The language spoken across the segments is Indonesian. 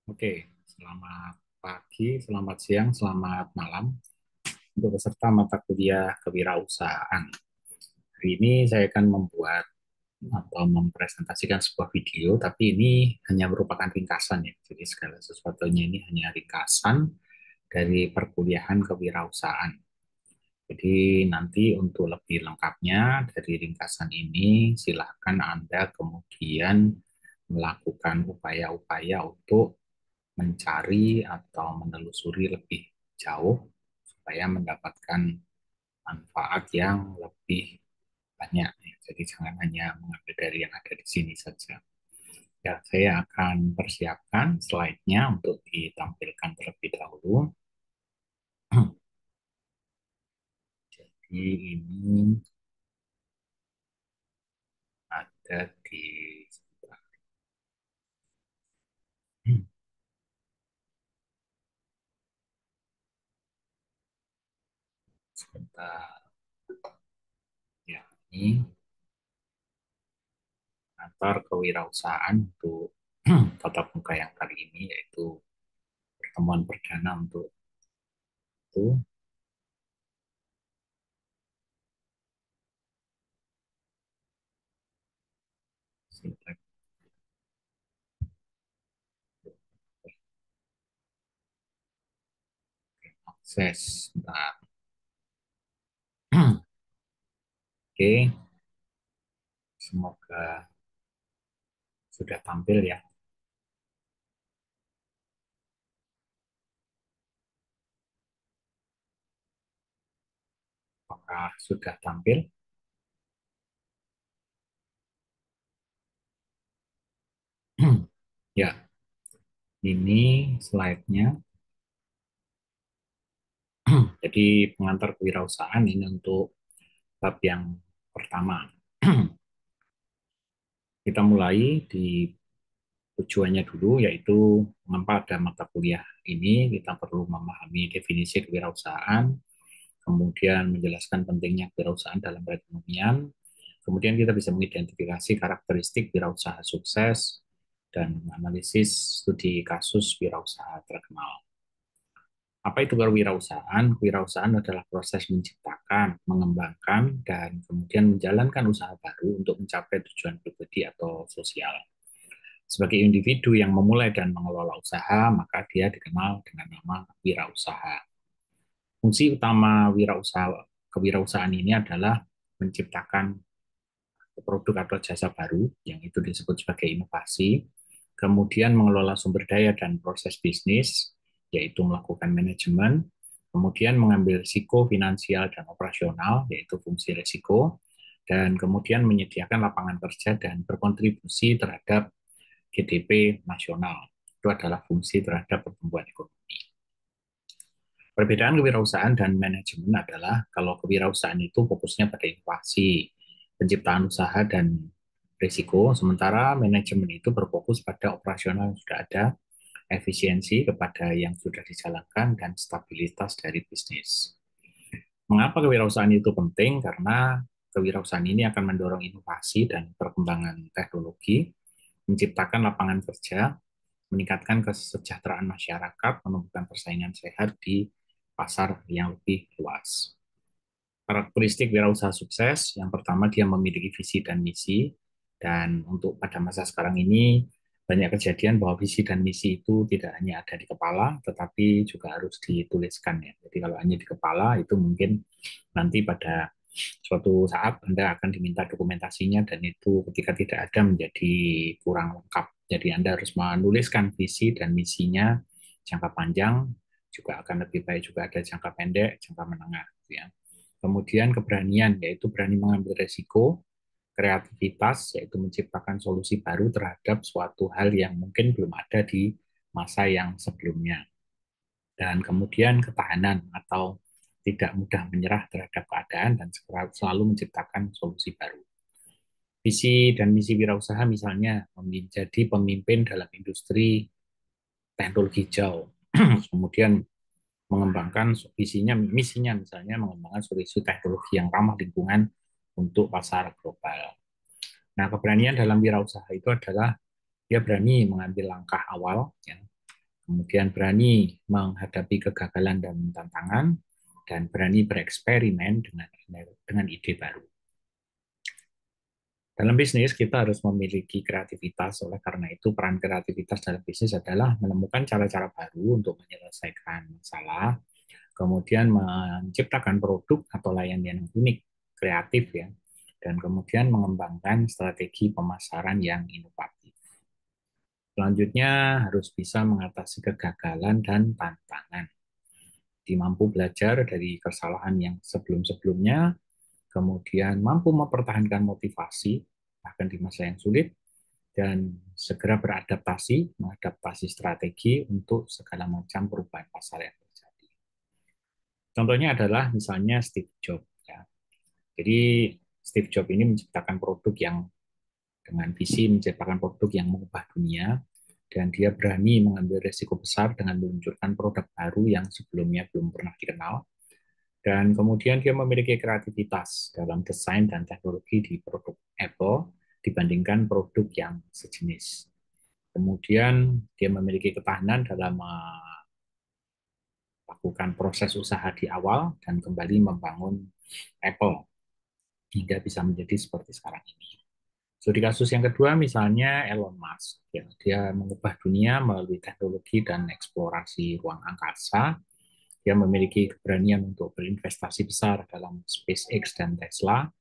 Oke, selamat pagi, selamat siang, selamat malam untuk peserta mata kuliah kewirausahaan. Hari ini saya akan membuat atau mempresentasikan sebuah video, tapi ini hanya merupakan ringkasan ya. Jadi segala sesuatunya ini hanya ringkasan dari perkuliahan kewirausahaan. Jadi nanti untuk lebih lengkapnya dari ringkasan ini, silakan Anda kemudian melakukan upaya-upaya untuk mencari atau menelusuri lebih jauh supaya mendapatkan manfaat yang lebih banyak. Jadi jangan hanya mengambil dari yang ada di sini saja. Ya, saya akan persiapkan slide-nya untuk ditampilkan terlebih dahulu. Jadi ini ada di sebentar ya, ini kantor kewirausahaan untuk tatap muka yang kali ini, yaitu pertemuan perdana untuk itu. Akses. Nah, oke, semoga sudah tampil ya. Apakah sudah tampil? Ya, ini slide-nya. Jadi pengantar kewirausahaan ini untuk bab yang pertama. Kita mulai di tujuannya dulu, yaitu mengapa ada mata kuliah ini. Kita perlu memahami definisi kewirausahaan, kemudian menjelaskan pentingnya kewirausahaan dalam perekonomian, kemudian kita bisa mengidentifikasi karakteristik wirausaha sukses, dan analisis studi kasus wirausaha terkenal. Apa itu kewirausahaan? Kewirausahaan adalah proses menciptakan, mengembangkan, dan kemudian menjalankan usaha baru untuk mencapai tujuan pribadi atau sosial. Sebagai individu yang memulai dan mengelola usaha, maka dia dikenal dengan nama wirausaha. Fungsi utama kewirausahaan ini adalah menciptakan produk atau jasa baru, yang itu disebut sebagai inovasi, kemudian mengelola sumber daya dan proses bisnis, yaitu melakukan manajemen, kemudian mengambil risiko finansial dan operasional, yaitu fungsi risiko, dan kemudian menyediakan lapangan kerja dan berkontribusi terhadap GDP nasional. Itu adalah fungsi terhadap pertumbuhan ekonomi. Perbedaan kewirausahaan dan manajemen adalah kalau kewirausahaan itu fokusnya pada inovasi, penciptaan usaha dan risiko, sementara manajemen itu berfokus pada operasional yang sudah ada, efisiensi kepada yang sudah dijalankan, dan stabilitas dari bisnis. Mengapa kewirausahaan itu penting? Karena kewirausahaan ini akan mendorong inovasi dan perkembangan teknologi, menciptakan lapangan kerja, meningkatkan kesejahteraan masyarakat, menumbuhkan persaingan sehat di pasar yang lebih luas. Karakteristik wirausaha sukses, yang pertama dia memiliki visi dan misi, dan untuk pada masa sekarang ini banyak kejadian bahwa visi dan misi itu tidak hanya ada di kepala, tetapi juga harus dituliskan ya. Jadi kalau hanya di kepala itu mungkin nanti pada suatu saat Anda akan diminta dokumentasinya dan itu ketika tidak ada menjadi kurang lengkap. Jadi Anda harus menuliskan visi dan misinya jangka panjang, juga akan lebih baik juga ada jangka pendek, jangka menengah. Ya. Kemudian keberanian, yaitu berani mengambil resiko, kreativitas, yaitu menciptakan solusi baru terhadap suatu hal yang mungkin belum ada di masa yang sebelumnya. Dan kemudian ketahanan atau tidak mudah menyerah terhadap keadaan dan selalu menciptakan solusi baru. Visi dan misi wirausaha misalnya menjadi pemimpin dalam industri teknologi hijau, kemudian mengembangkan visinya, misinya misalnya mengembangkan solusi teknologi yang ramah lingkungan untuk pasar global. Nah, keberanian dalam wirausaha itu adalah dia berani mengambil langkah awal, ya, kemudian berani menghadapi kegagalan dan tantangan, dan berani bereksperimen dengan ide baru. Dalam bisnis, kita harus memiliki kreativitas, oleh karena itu peran kreativitas dalam bisnis adalah menemukan cara-cara baru untuk menyelesaikan masalah, kemudian menciptakan produk atau layanan yang unik, kreatif ya, dan kemudian mengembangkan strategi pemasaran yang inovatif. Selanjutnya harus bisa mengatasi kegagalan dan tantangan. Mampu belajar dari kesalahan yang sebelum-sebelumnya, kemudian mampu mempertahankan motivasi bahkan di masa yang sulit, dan segera beradaptasi, mengadaptasi strategi untuk segala macam perubahan pasar yang terjadi. Contohnya adalah misalnya Steve Jobs. Ya. Jadi Steve Jobs ini menciptakan produk yang dengan visi menciptakan produk yang mengubah dunia, dan dia berani mengambil resiko besar dengan meluncurkan produk baru yang sebelumnya belum pernah dikenal, dan kemudian dia memiliki kreativitas dalam desain dan teknologi di produk Apple dibandingkan produk yang sejenis. Kemudian dia memiliki ketahanan dalam melakukan proses usaha di awal dan kembali membangun Apple hingga bisa menjadi seperti sekarang ini. Studi kasus yang kedua misalnya Elon Musk. Ya, dia mengubah dunia melalui teknologi dan eksplorasi ruang angkasa. Dia memiliki keberanian untuk berinvestasi besar dalam SpaceX dan Tesla.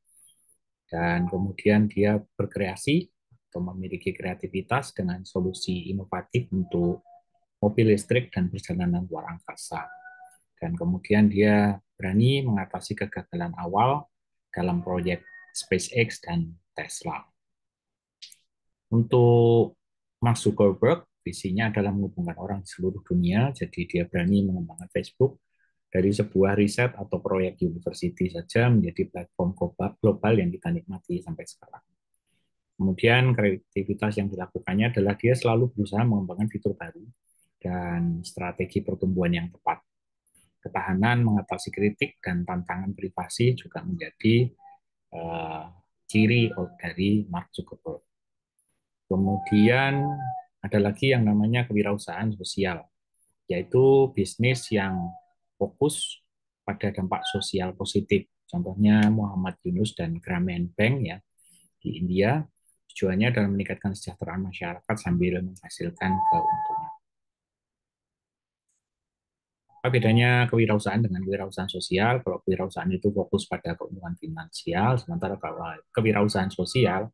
Dan kemudian dia berkreasi atau memiliki kreativitas dengan solusi inovatif untuk mobil listrik dan perjalanan luar angkasa. Dan kemudian dia berani mengatasi kegagalan awal dalam proyek SpaceX dan Tesla. Untuk Mark Zuckerberg, visinya adalah menghubungkan orang di seluruh dunia, jadi dia berani mengembangkan Facebook dari sebuah riset atau proyek university saja menjadi platform global yang kita nikmati sampai sekarang. Kemudian kreativitas yang dilakukannya adalah dia selalu berusaha mengembangkan fitur baru dan strategi pertumbuhan yang tepat. Ketahanan mengatasi kritik dan tantangan privasi juga menjadi ciri dari Mark Zuckerberg. Kemudian ada lagi yang namanya kewirausahaan sosial, yaitu bisnis yang fokus pada dampak sosial positif. Contohnya Muhammad Yunus dan Grameen Bank ya di India. Tujuannya adalah meningkatkan kesejahteraan masyarakat sambil menghasilkan keuntungan. Apa bedanya kewirausahaan dengan kewirausahaan sosial? Kalau kewirausahaan itu fokus pada keuntungan finansial, sementara kalau kewirausahaan sosial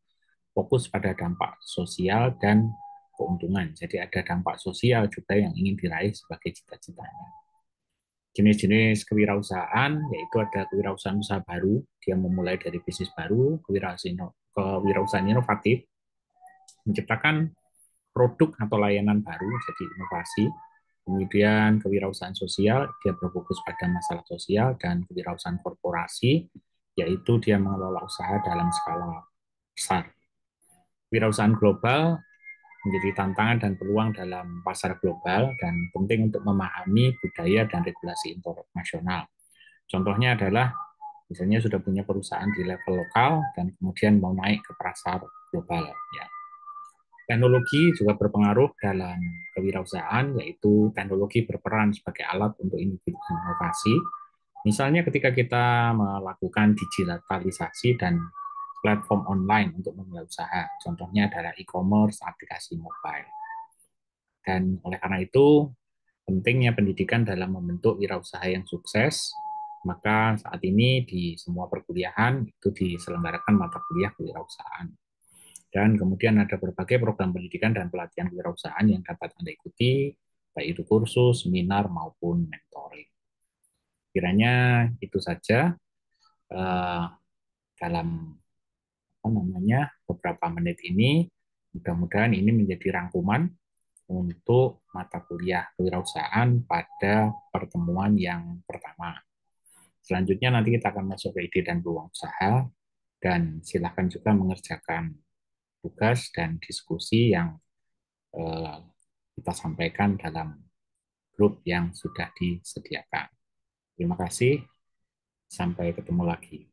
fokus pada dampak sosial dan keuntungan. Jadi ada dampak sosial juga yang ingin diraih sebagai cita-citanya. Jenis-jenis kewirausahaan yaitu ada kewirausahaan usaha baru, dia memulai dari bisnis baru, kewirausahaan inovatif, menciptakan produk atau layanan baru, jadi inovasi. Kemudian kewirausahaan sosial, dia berfokus pada masalah sosial, dan kewirausahaan korporasi, yaitu dia mengelola usaha dalam skala besar. Kewirausahaan global menjadi tantangan dan peluang dalam pasar global dan penting untuk memahami budaya dan regulasi internasional. Contohnya adalah misalnya sudah punya perusahaan di level lokal dan kemudian mau naik ke pasar global. Ya. Teknologi juga berpengaruh dalam kewirausahaan, yaitu teknologi berperan sebagai alat untuk inovasi. Misalnya ketika kita melakukan digitalisasi dan platform online untuk memulai usaha. Contohnya adalah e-commerce, aplikasi mobile. Dan oleh karena itu, pentingnya pendidikan dalam membentuk wirausaha yang sukses. Maka saat ini di semua perkuliahan itu diselenggarakan mata kuliah kewirausahaan. Dan kemudian ada berbagai program pendidikan dan pelatihan kewirausahaan yang dapat Anda ikuti, baik itu kursus, seminar, maupun mentoring. Kiranya itu saja dalam beberapa menit ini. Mudah-mudahan ini menjadi rangkuman untuk mata kuliah kewirausahaan pada pertemuan yang pertama. Selanjutnya nanti kita akan masuk ke ide dan peluang usaha, dan silakan juga mengerjakan tugas dan diskusi yang kita sampaikan dalam grup yang sudah disediakan. Terima kasih, sampai ketemu lagi.